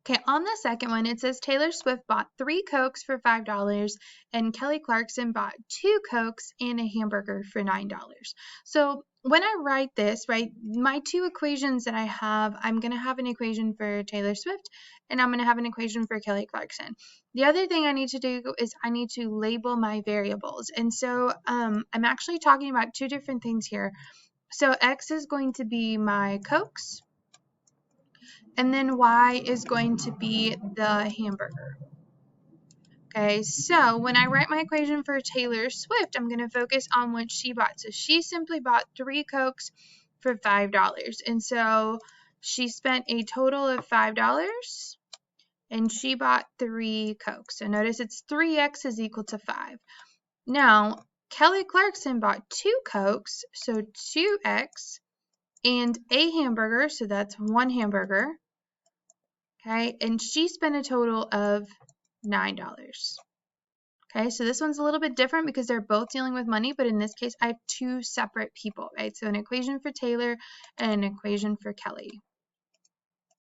Okay, on the second one, it says Taylor Swift bought 3 Cokes for $5 and Kelly Clarkson bought 2 Cokes and a hamburger for $9. So when I write this, right, my two equations that I have, I'm going to have an equation for Taylor Swift and I'm going to have an equation for Kelly Clarkson. The other thing I need to do is I need to label my variables. And so I'm actually talking about two different things here. So X is going to be my Cokes, and then Y is going to be the hamburger. Okay, so when I write my equation for Taylor Swift, I'm going to focus on what she bought. So she simply bought 3 Cokes for $5. And so she spent a total of $5 and she bought 3 Cokes. So notice it's 3x is equal to 5. Now, Kelly Clarkson bought 2 Cokes, so 2x, and a hamburger, so that's 1 hamburger. Okay, and she spent a total of $9. Okay, so this one's a little bit different because they're both dealing with money, but in this case, I have two separate people, right? So an equation for Taylor and an equation for Kelly.